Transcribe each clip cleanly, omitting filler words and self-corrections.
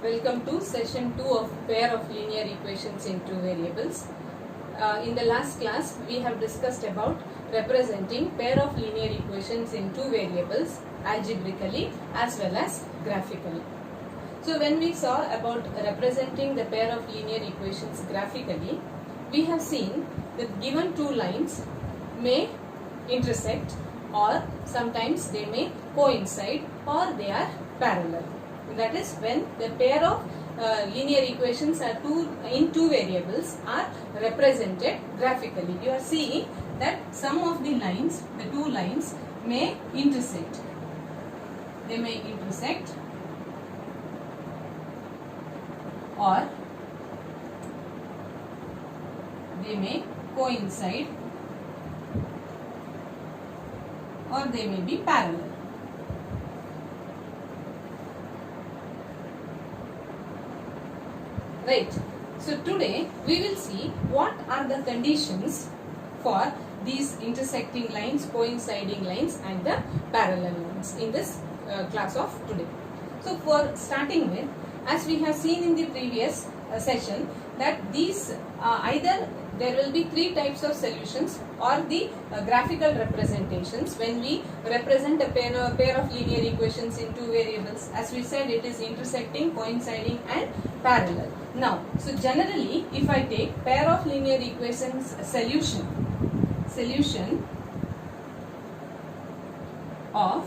Welcome to session 2 of pair of linear equations in two variables. In the last class we have discussed about representing pair of linear equations in two variables algebraically as well as graphically. So when we saw about representing the pair of linear equations graphically, we have seen that given two lines may intersect, or sometimes they may coincide, or they are parallel. That is when the pair of linear equations are in two variables are represented graphically. You are seeing that some of the lines, the two lines may intersect. They may intersect, or they may coincide, or they may be parallel. Right. So today we will see what are the conditions for these intersecting lines, coinciding lines and the parallel lines in this class of today. So for starting with, as we have seen in the previous session, that these either there will be three types of solutions or the graphical representations when we represent a pair of linear equations in two variables. As we said, it is intersecting, coinciding and parallel. Now, so generally if I take pair of linear equations solution of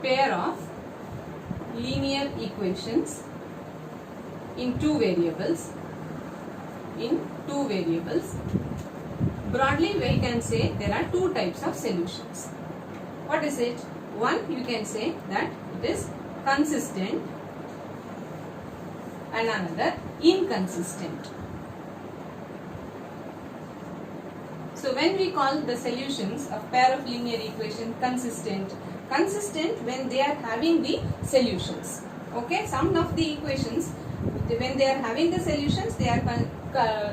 pair of linear equations in two variables, broadly we can say there are two types of solutions. What is it? One, you can say that it is consistent and another inconsistent. So when we call the solutions of pair of linear equation consistent when they are having the solutions. Okay, some of the equations when they are having the solutions they are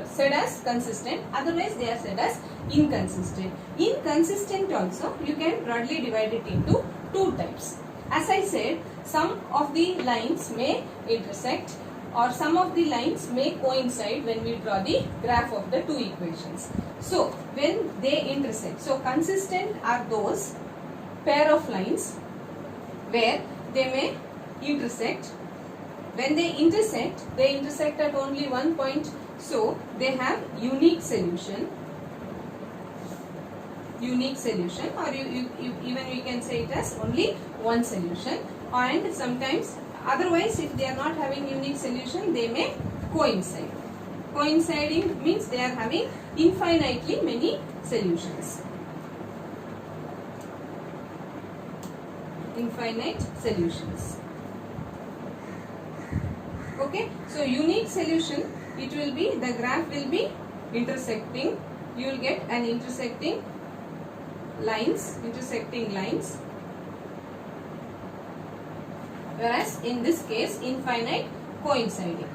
said as consistent, otherwise they are said as inconsistent. Inconsistent also you can broadly divide it into two types. As I said, some of the lines may intersect or some of the lines may coincide when we draw the graph of the two equations. So when they intersect, so consistent are those pair of lines where they may intersect. When they intersect at only one point, so they have unique solution, or even we can say it as only one solution. And sometimes otherwise if they are not having unique solution, they may coincide. Coinciding means they are having infinitely many solutions. Infinite solutions. Okay, so unique solution, it will be, the graph will be intersecting, you will get an intersecting lines, whereas in this case infinite coinciding.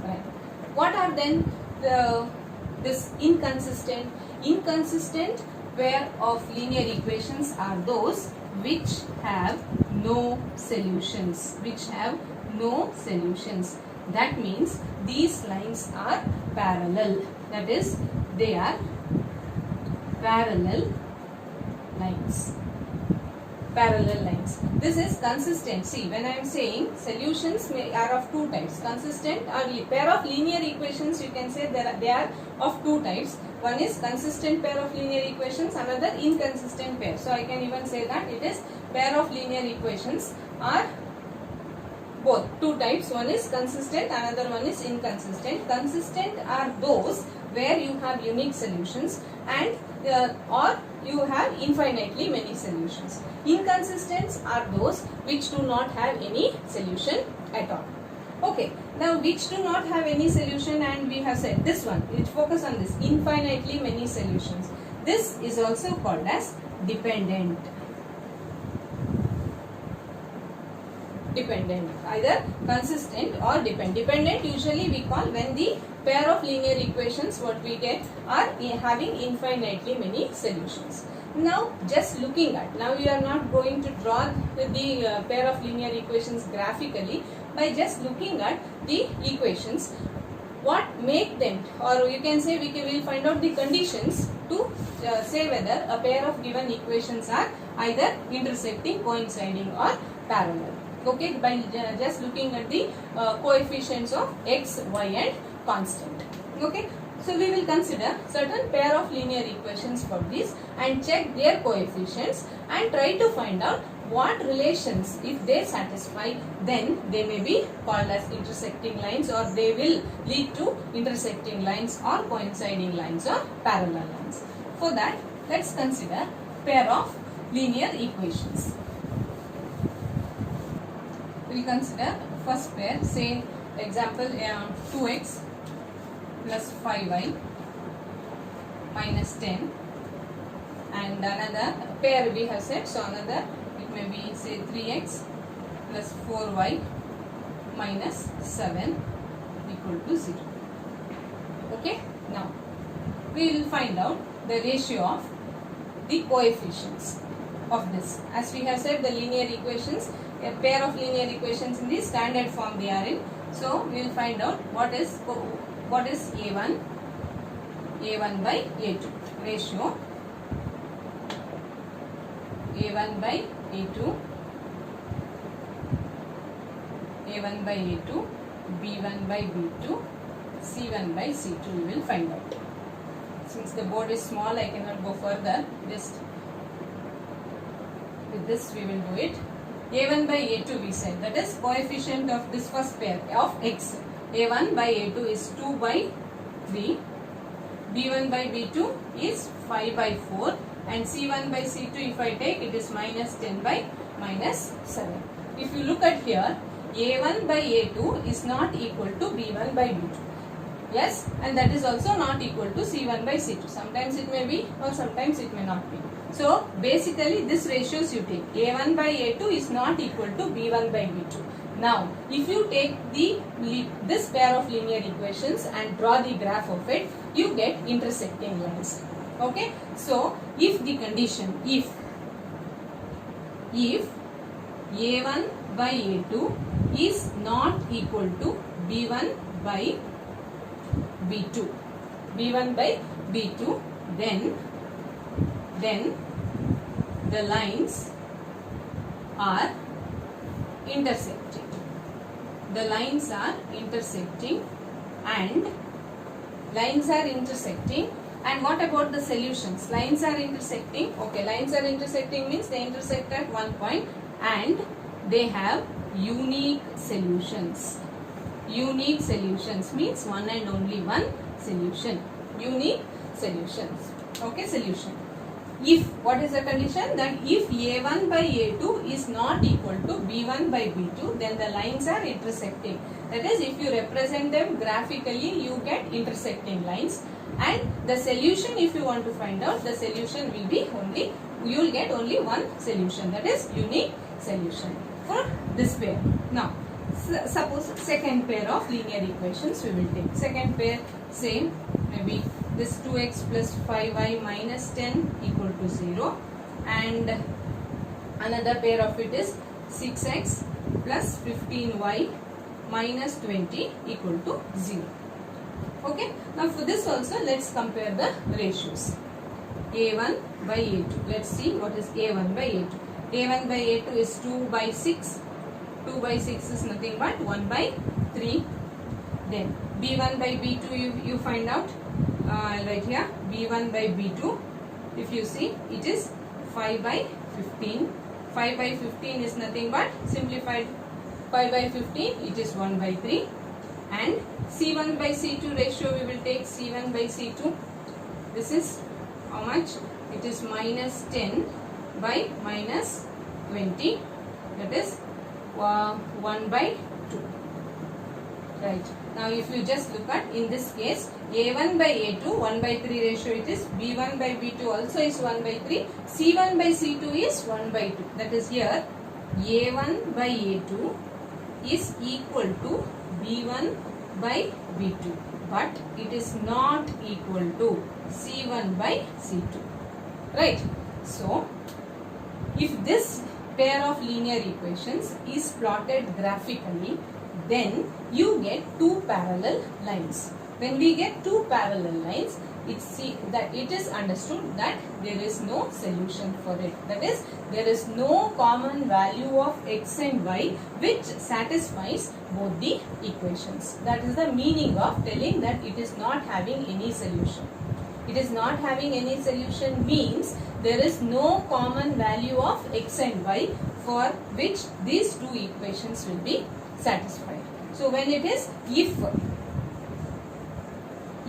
Right. What are then this inconsistent? Inconsistent pair of linear equations are those which have no solutions. That means these lines are parallel. That is, they are parallel lines. This is consistent. See, when I am saying solutions are of two types. Consistent or pair of linear equations, you can say they are of two types. One is consistent pair of linear equations, another inconsistent pair. So I can even say that it is pair of linear equations are both two types. One is consistent, another one is inconsistent. Consistent are those where you have unique solutions and or you have infinitely many solutions. Inconsistent are those which do not have any solution at all. Okay, now which do not have any solution, and we have said this one, let's focus on this, infinitely many solutions. This is also called as dependent. Either consistent or dependent. Dependent usually we call when the pair of linear equations what we get are having infinitely many solutions. Now just looking at, now you are not going to draw the pair of linear equations graphically. By just looking at the equations, what make them, or you can say we will find out the conditions to say whether a pair of given equations are either intersecting, coinciding or parallel. Okay, by just looking at the coefficients of x, y and constant. Okay, so we will consider certain pair of linear equations for this and check their coefficients and try to find out what relations, if they satisfy, then they may be called as intersecting lines, or they will lead to intersecting lines or coinciding lines or parallel lines. For that, let's consider pair of linear equations. We will consider first pair, say example 2x plus 5y minus 10, and another pair we have said, so another it may be say 3x plus 4y minus 7 equal to 0. Okay, now we will find out the ratio of the coefficients of this. As we have said, the linear equations, a pair of linear equations in the standard form they are in. So we will find out what is a1 by a2 ratio, a1 by a2, a1 by a2, b1 by b2, c1 by c2. We will find out. Since the board is small, I cannot go further. Just with this we will do it. a1 by a2 we said, that is coefficient of this first pair of x. a1 by a2 is 2 by 3, b1 by b2 is 5 by 4, and c1 by c2 if I take, it is minus 10 by minus 7. If you look at here, a1 by a2 is not equal to b1 by b2. Yes, and that is also not equal to c1 by c2. Sometimes it may be or sometimes it may not be. So basically this ratios you take, a1 by a2 is not equal to b1 by b2. Now if you take this pair of linear equations and draw the graph of it, you get intersecting lines. Okay, so if the condition, if a1 by a2 is not equal to b1 by b2, then the lines are intersecting. The lines are intersecting, and what about the solutions? Lines are intersecting. Okay, lines are intersecting means they intersect at one point and they have unique solutions. Unique solutions means one and only one solution. Unique solutions. Okay, solution. If, what is the condition? That if a1 by a2 is not equal to b1 by b2, then the lines are intersecting. That is, if you represent them graphically, you get intersecting lines. And the solution, if you want to find out, the solution will be only, you will get only one solution. That is unique solution for this pair. Now, suppose second pair of linear equations we will take. Second pair, same, maybe this 2x plus 5y minus 10 equal to 0, and another pair of it is 6x plus 15y minus 20 equal to 0. Okay, now for this also let's compare the ratios. a1 by a2, let's see what is a1 by a2. a1 by a2 is 2 by 6. 2 by 6 is nothing but 1 by 3. Then b1 by b2 you find out. I'll write here b1 by b2. If you see, it is 5 by 15. 5 by 15 is nothing but simplified 5 by 15, it is 1 by 3. And c1 by c2 ratio we will take c1 by c2. This is how much? It is minus 10 by minus 20. That is 1 by 2. Right. Now if you just look at, in this case, a1 by a2 1 by 3 ratio, it is b1 by b2 also is 1 by 3, c1 by c2 is 1 by 2. That is, here a1 by a2 is equal to b1 by b2, but it is not equal to c1 by c2. Right. So if this pair of linear equations is plotted graphically, then you get two parallel lines. When we get two parallel lines, it is understood that there is no solution for it. That is, there is no common value of x and y which satisfies both the equations. That is the meaning of telling that it is not having any solution. It is not having any solution means there is no common value of x and y for which these two equations will be satisfied. So when it is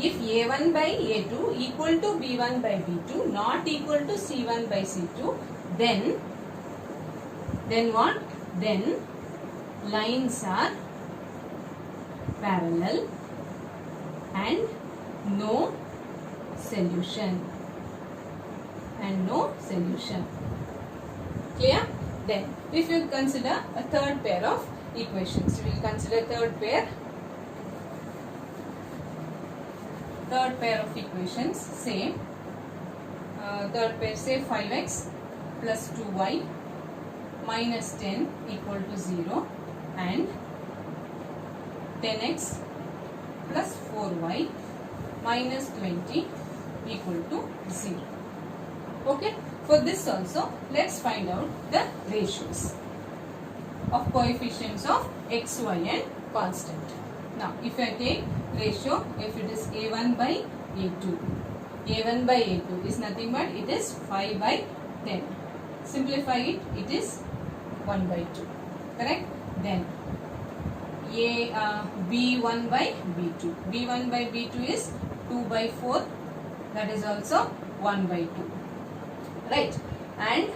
if a1 by a2 equal to b1 by b2 not equal to c1 by c2, then what? Then lines are parallel and no solution. Clear? Then if you consider a third pair of equations, we will consider third pair of equations. Say third pair, say 5x plus 2y minus 10 equal to 0 and 10x plus 4y minus 20 equal to 0. Okay. For this also, let's find out the ratios of coefficients of x, y and constant. Now, if I take ratio, if it is a1 by a2 is nothing but it is 5 by 10. Simplify it, it is 1 by 2. Correct? Then b1 by b2. b1 by b2 is 2 by 4. That is also 1 by 2. Right? And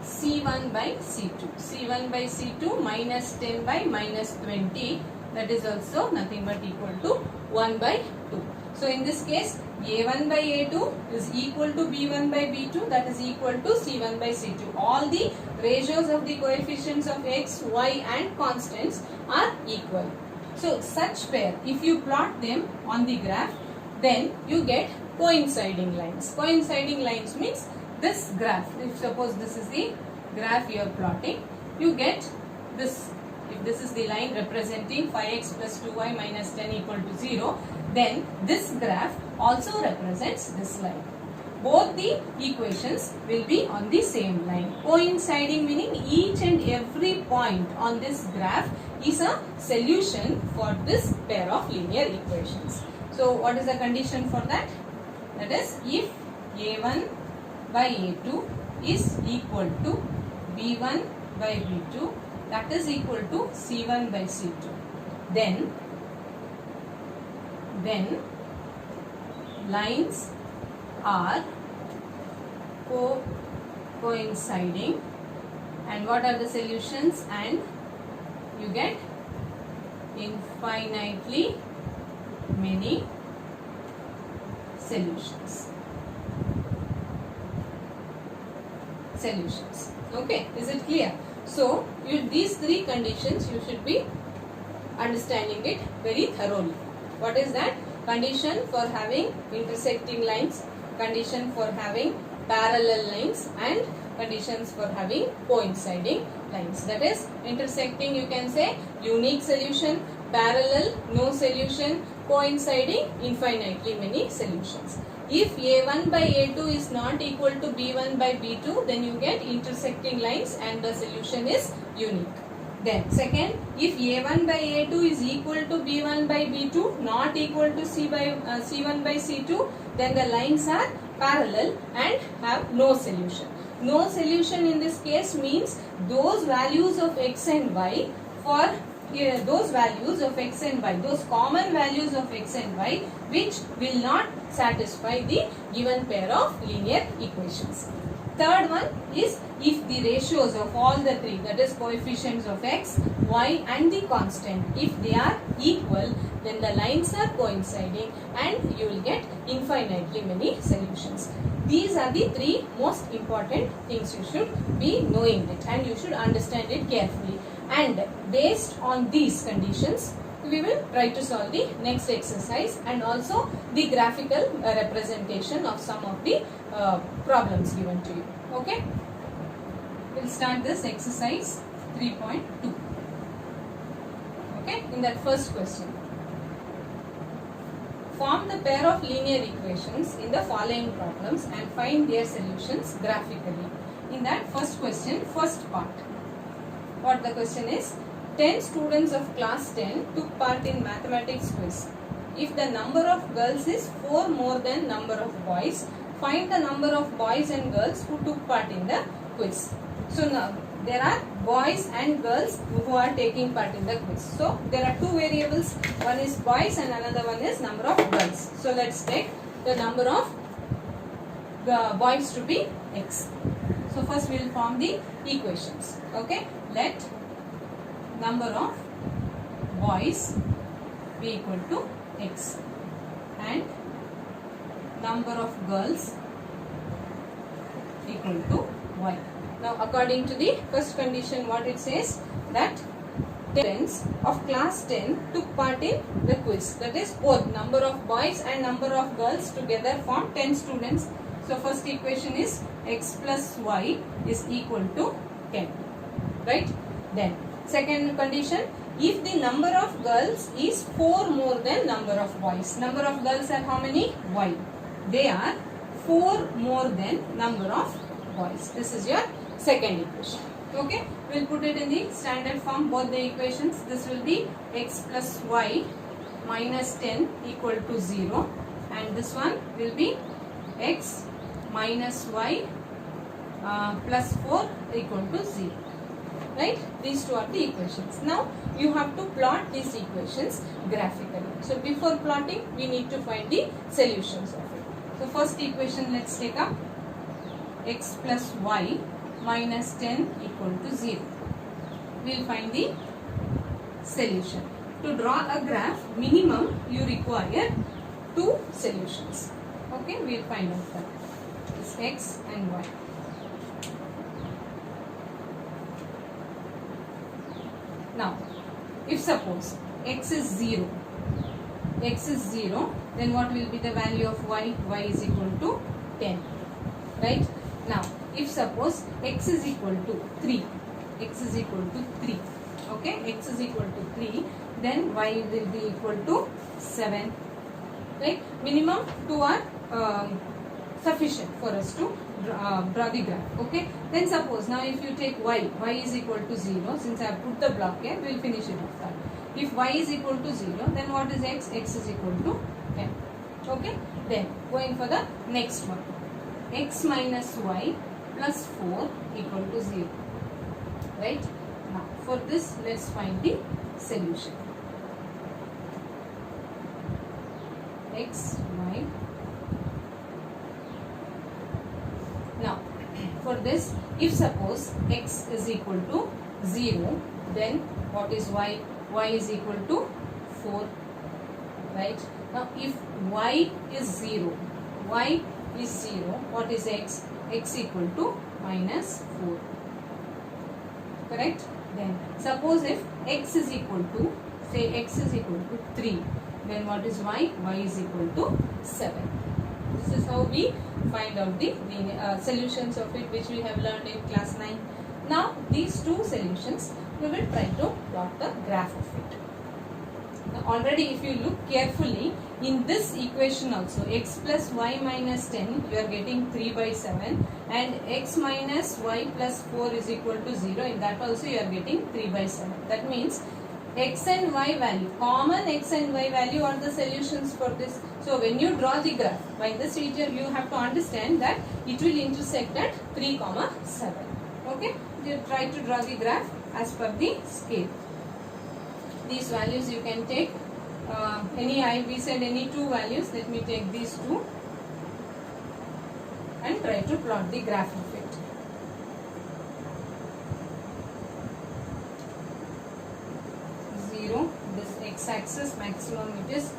c1 by c2. c1 by c2 minus 10 by minus 20. That is also nothing but equal to 1 by 2. So in this case, a1 by a2 is equal to b1 by b2, that is equal to c1 by c2. All the ratios of the coefficients of x, y and constants are equal. So such pair, if you plot them on the graph, then you get coinciding lines. Coinciding lines means this graph, if suppose this is the graph you are plotting, you get this. If this is the line representing 5x plus 2y minus 10 equal to 0, then this graph also represents this line. Both the equations will be on the same line. Coinciding meaning each and every point on this graph is a solution for this pair of linear equations. So what is the condition for that? That is, if a1 by a2 is equal to b1 by b2, that is equal to c1 by c2, then lines are coinciding, and what are the solutions? And you get infinitely many solutions. Okay, is it clear? So these three conditions you should be understanding it very thoroughly. What is that? Condition for having intersecting lines, condition for having parallel lines, and conditions for having coinciding lines. That is, intersecting you can say unique solution, parallel no solution, coinciding infinitely many solutions. If a1 by a2 is not equal to b1 by b2, then you get intersecting lines and the solution is unique. Then second, if a1 by a2 is equal to b1 by b2 not equal to c1 by c2, then the lines are parallel and have no solution. No solution in this case means those values of x and y for those values of x and y, those common values of x and y which will not satisfy the given pair of linear equations. Third one is if the ratios of all the three, that is coefficients of x, y and the constant, if they are equal, then the lines are coinciding and you will get infinitely many solutions. These are the three most important things you should be knowing it, and you should understand it carefully. And based on these conditions, we we will try to solve the next exercise and also the graphical representation of some of the problems given to you. Okay, we'll start this exercise 3.2. Okay, in that first question, form the pair of linear equations in the following problems and find their solutions graphically. In that first question, first part, what the question is, 10 students of class 10 took part in mathematics quiz. If the number of girls is 4 more than number of boys, find the number of boys and girls who took part in the quiz. So now there are boys and girls who are taking part in the quiz. So there are two variables, one is boys and another one is number of girls. So let's take the number of the boys to be x. So first we will form the equations. Okay, let number of boys be equal to x and number of girls equal to y. Now according to the first condition, what it says, that students of class 10 took part in the quiz. That is, both number of boys and number of girls together form 10 students. So first equation is x plus y is equal to 10. Right? Then second condition, if the number of girls is 4 more than number of boys. Number of girls are how many? Y. They are 4 more than number of boys. This is your second equation. Okay, we'll put it in the standard form, both the equations. This will be x plus y minus 10 equal to 0, and this one will be x minus y plus 4 equal to 0. Right? These two are the equations. Now you have to plot these equations graphically. So before plotting, we need to find the solutions of it. So first equation, let's take up x plus y minus 10 equal to 0. We will find the solution. To draw a graph, minimum you require 2 solutions. Okay, we will find out that. It's x and y. Now, if suppose x is 0, then what will be the value of y? Y is equal to 10. Right? Now, if suppose x is equal to 3, okay, x is equal to 3, then y will be equal to 7. Right? Minimum 2 are sufficient for us to draw the graph. Okay, then suppose now if you take y is equal to 0, since I have put the block here, we will finish it off that. If y is equal to 0, then what is x? X is equal to 10. Okay, then going for the next one, x minus y plus 4 equal to 0. Right? Now for this, let's find the solution. X, y. Now for this, if suppose x is equal to 0, then what is y? Y is equal to 4. Right? Now if y is 0, what is x? X equal to minus 4. Correct? Then suppose if x is equal to, say x is equal to 3, then what is y? Y is equal to 7. This is how we find out the solutions of it, which we have learned in class 9. Now these two solutions, we will try to plot the graph of it. Now already if you look carefully, in this equation also, x plus y minus 10, you are getting 3 by 7, and x minus y plus 4 is equal to 0, in that also you are getting 3 by 7. That means x and y value, common x and y value are the solutions for this. So when you draw the graph, by this feature you have to understand that it will intersect at 3, 7. Okay, you try to draw the graph as per the scale. These values you can take we said any 2 values. Let me take these 2 and try to plot the graph of it. This x-axis maximum it is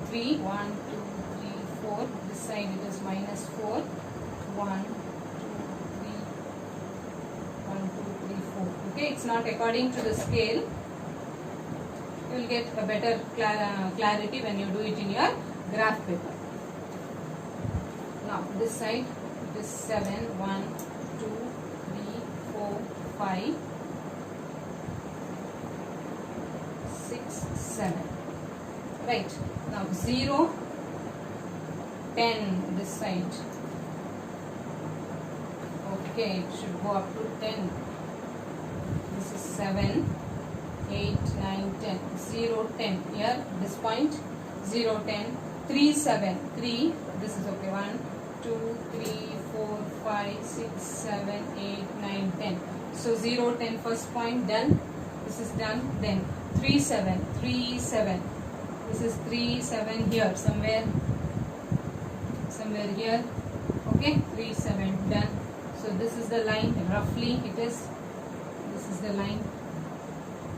3, 1, 2, 3, 4. This side it is minus 4, 1, 2, 3, 1, 2, 3, 4. Okay, it's not according to the scale. You will get a better clarity when you do it in your graph paper. Now this side it is 7, 1, 2, 3, 4, 5, 6, 7. Right. Now 0, 10 this side. Okay, it should go up to 10. This is 7, 8, 9, 10. 0, 10. Here, this point. 0, 10. 3, 7. 3. This is okay. 1, 2, 3, 4, 5, 6, 7, 8, 9, 10. So 0, 10 first point done. This is done. Then 3, 7. 3, 7. This is 3, 7 here. Somewhere here. Okay. 3, 7 done. So this is the line. Roughly it is. This is the line.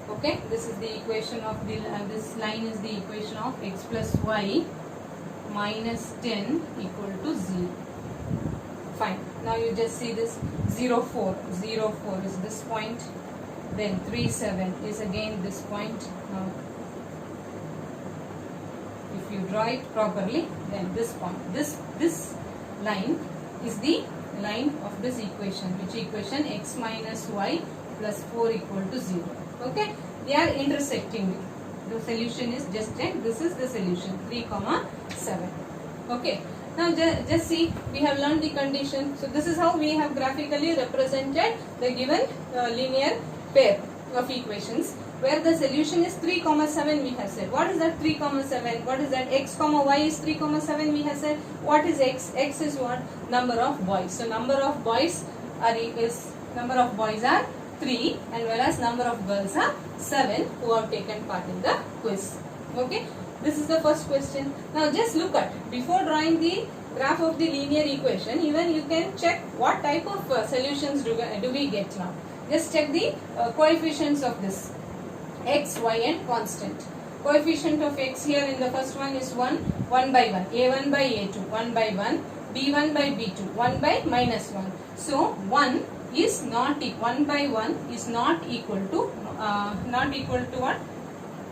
Okay, this is the equation of the this line is the equation of x plus y minus 10 equal to 0. Fine. Now you just see this 0, 4. 0, 4 is this point. Then 3, 7 is again this point. Now, if you draw it properly, then this point. This line is the line of this equation. Which equation? X minus y plus 4 equal to 0. Okay, they are intersecting. The solution is just 10. This is the solution 3, 7. Okay, now just see, we have learned the condition. So this is how we have graphically represented the given linear pair of equations, where the solution is 3, 7 we have said. What is that 3, 7? What is that? X, y is 3, 7 we have said. What is x? X is what? Number of boys. So number of boys are 3, and whereas number of girls are 7 who have taken part in the quiz. Okay, this is the first question. Now just look at, before drawing the graph of the linear equation, even you can check what type of solutions do we get now. Just check the coefficients of this x, y and constant. Coefficient of x here in the first one is 1, 1 by 1, a1 by a2, 1 by 1, b1 by b2, 1 by minus 1. So 1 is not 1 by 1 is not equal to what?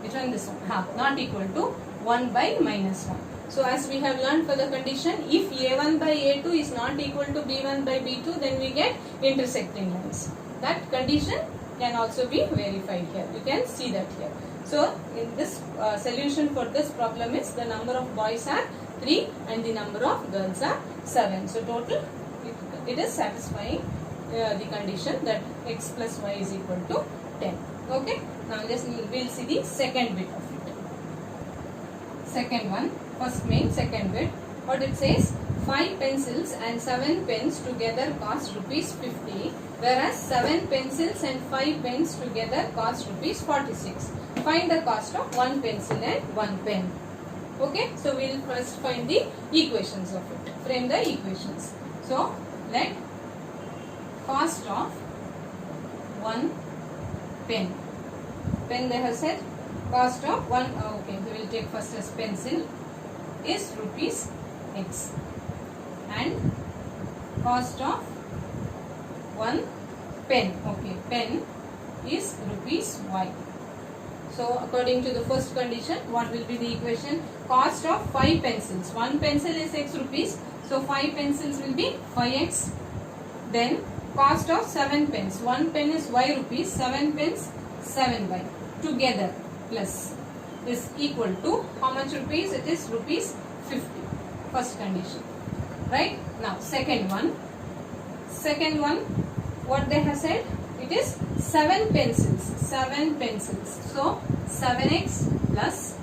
Which one? This one. Not equal to 1 by minus 1. So as we have learned for the condition, if a1 by a2 is not equal to b1 by b2, then we get intersecting lines. That condition can also be verified here. You can see that here. So in this solution for this problem is the number of boys are 3 and the number of girls are 7. So total it is satisfying the condition that x plus y is equal to 10. Okay. Now just we'll see the second bit of it. Second one, first main, second bit. What it says, 5 pencils and 7 pens together cost rupees 50, whereas 7 pencils and 5 pens together cost rupees 46. Find the cost of 1 pencil and 1 pen. Okay, so we will first find the equations of it. Frame the equations. So let cost of 1 pen. Pen they have said cost of 1. Okay, so we will take first as pencil is rupees x, and cost of 1 pen. Okay, pen is rupees y. So according to the first condition, what will be the equation? Cost of 5 pencils. 1 pencil is x rupees. So 5 pencils will be 5x. Then cost of 7 pens. 1 pen is y rupees. 7 pens 7y. Together plus is equal to how much rupees? It is rupees 50. First condition. Right? Now second one. Second one, what they have said? It is 7 pencils. 7 pencils. So 7x plus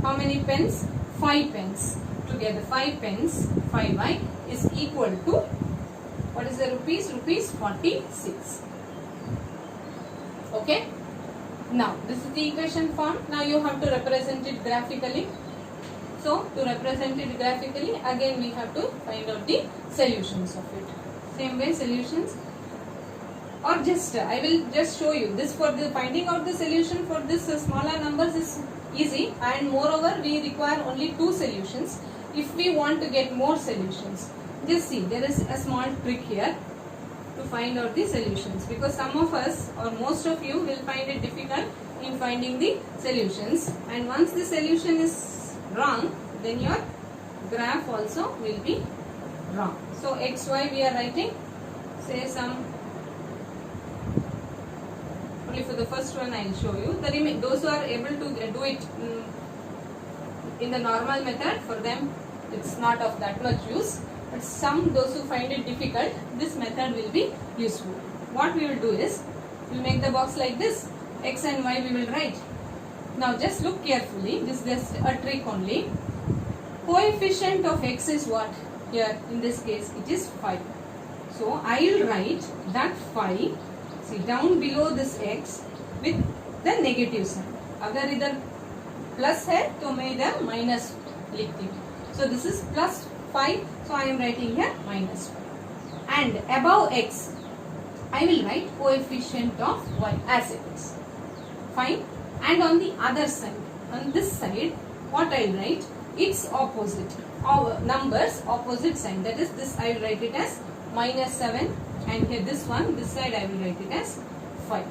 how many pens? 5 pens. Together 5 pens, 5y is equal to, what is the rupees? Rupees 46. Okay. Now this is the equation form. Now you have to represent it graphically. So to represent it graphically, again we have to find out the solutions of it. Same way solutions. Or just I will just show you this. For the finding out the solution for this smaller numbers is easy, and moreover we require only 2 solutions. If we want to get more solutions, just see, there is a small trick here to find out the solutions, because some of us or most of you will find it difficult in finding the solutions, and once the solution is wrong, then your graph also will be wrong. So x, y we are writing, say some, only for the first one I will show you. Those who are able to do it in the normal method, for them it's not of that much use, but those who find it difficult, this method will be useful. What we will do is, we will make the box like this, x and y we will write. Now just look carefully, this is just a trick only. Coefficient of x is what? Here in this case it is 5. So I will write that 5, see down below this x with the negative sign. अगर इधर plus है तो मैं इधर minus लिखती हूँ. So this is plus 5, so I am writing here minus 5. And above x I will write coefficient of y as it is. Fine. And on the other side, on this side, what I will write? Its opposite. Our numbers opposite sign. That is, this I will write it as minus 7, and here this one, this side I will write it as 5.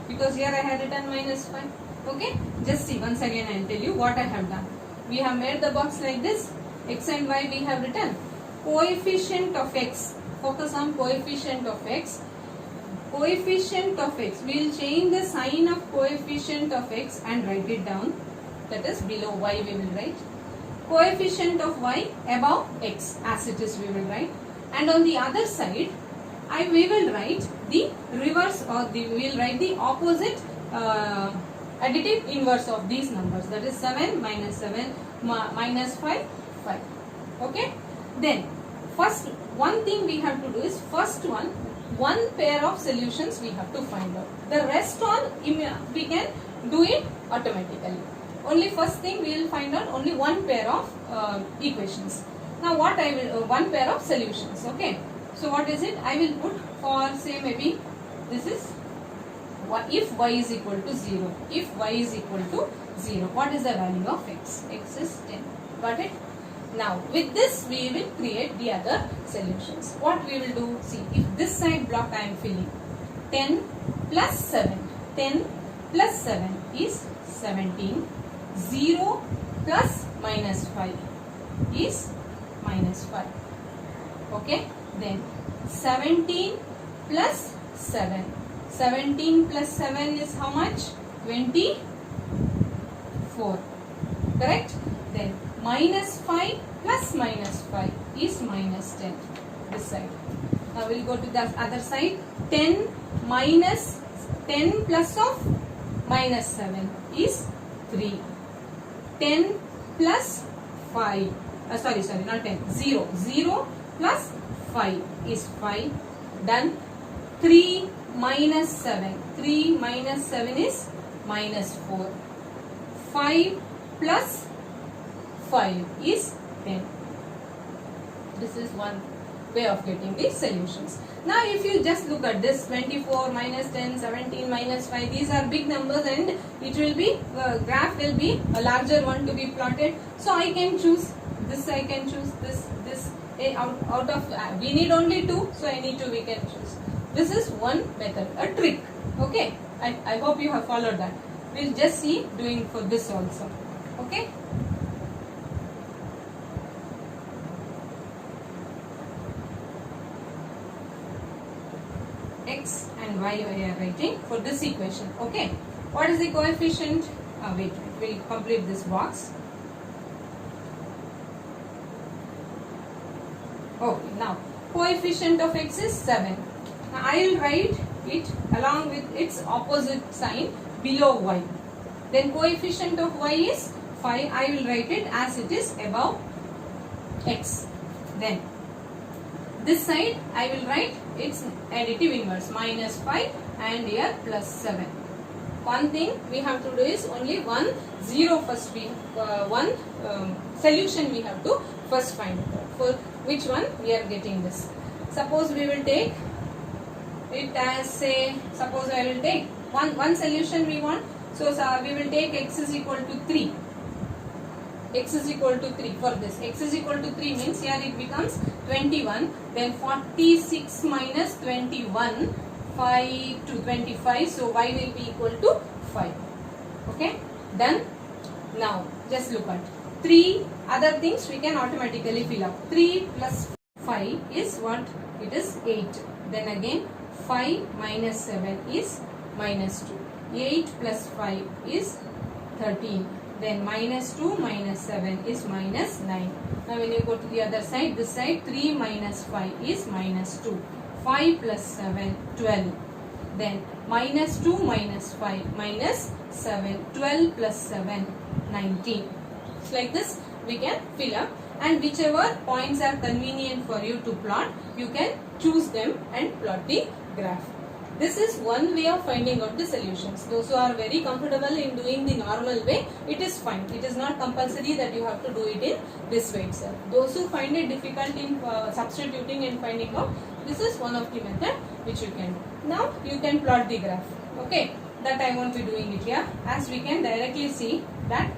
Because here I had written minus 5. Okay? Just see, once again I will tell you what I have done. We have made the box like this. X and y we have written. Coefficient of x. Focus on coefficient of x. Coefficient of x. We will change the sign of coefficient of x and write it down. That is, below y we will write. Coefficient of y above x as it is we will write. And on the other side, we will write the reverse, or we will write the opposite additive inverse of these numbers. That is 7 minus 7 minus 5, 5. Okay? Then, first one thing we have to do is, first one pair of solutions we have to find out. The rest all we can do it automatically. Only first thing we will find out only one pair of equations. Now what I will, one pair of solutions. Okay. So what is it? I will put for, say, maybe this is if y is equal to 0. If y is equal to 0, what is the value of x? X is 10. Got it? Now with this we will create the other solutions. What we will do? See, if this side block I am filling, 10 plus 7. 10 plus 7 is 17. 0 plus minus 5 is minus 5. Okay? Then 17 plus 7. 17 plus 7 is how much? 24. Correct? Then minus 5 plus minus 5 is minus 10. This side. Now we will go to the other side. 10 minus 10 plus of minus 7 is 3. 10 plus 5. Sorry, not 10. 0. 0 plus 5 is 5. Done. 3 minus 7. 3 minus 7 is minus 4. 5 plus 5 is 10. This is one way of getting the solutions. Now if you just look at this, 24 minus 10, 17 minus 5, these are big numbers, and it will be, graph will be a larger one to be plotted. So I can choose this, I can choose this, out of, we need only 2, so any 2 we can choose. This is one method, a trick. Okay, I hope you have followed that. We'll just see doing for this also. Okay. X and y we are writing for this equation. Okay. What is the coefficient? Wait, we'll complete this box. Okay, now coefficient of x is 7. Now I will write it along with its opposite sign below y. Then coefficient of y is 5. I will write it as it is above x. Then this side I will write its additive inverse, minus 5, and here plus 7. One thing we have to do is only one zero first. One solution we have to first find out. For which one we are getting this. Suppose we will take it as, say, suppose I will take one solution we want. So we will take x is equal to 3. X is equal to 3 for this. X is equal to 3 means here it becomes 21. Then 46 minus 21, 5 to 25. So y will be equal to 5. Okay, done. Now just look at 3 other things we can automatically fill up. 3 plus 5 is what? It is 8. Then again 5 minus 7 is minus 2. 8 plus 5 is 13. Then minus 2 minus 7 is minus 9. Now when you go to the other side, this side 3 minus 5 is minus 2. 5 plus 7, 12. Then minus 2 minus 5 minus 7. 12 plus 7, 19. So like this we can fill up, and whichever points are convenient for you to plot, you can choose them and plot the graph. This is one way of finding out the solutions. Those who are very comfortable in doing the normal way, it is fine. It is not compulsory that you have to do it in this way itself. Those who find it difficult in substituting and finding out, this is one of the method which you can do. Now you can plot the graph. Okay, that I won't be doing it here, as we can directly see that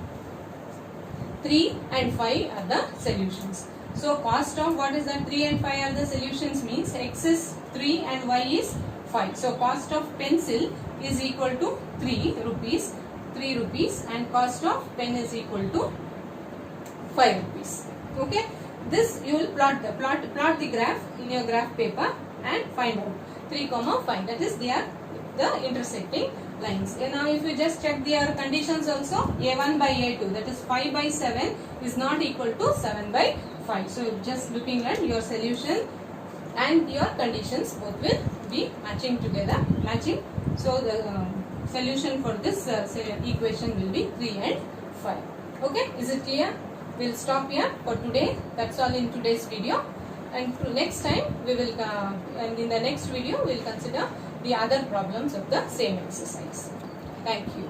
3 and 5 are the solutions. So cost of what is that 3 and 5 are the solutions means x is 3 and y is 5. So cost of pencil is equal to 3 rupees, and cost of pen is equal to 5 rupees. Okay, this you will plot the graph in your graph paper and find out 3, 5. That is they are the intersecting lines. And now if you just check their conditions also, a1 by a2, that is 5 by 7 is not equal to 7 by 5. So just looking at your solution and your conditions, both will be matching together. So the solution for this equation will be 3 and 5. Okay, is it clear? We'll stop here for today. That's all in today's video. And next time we will, and in the next video we will consider the other problems of the same exercise. Thank you.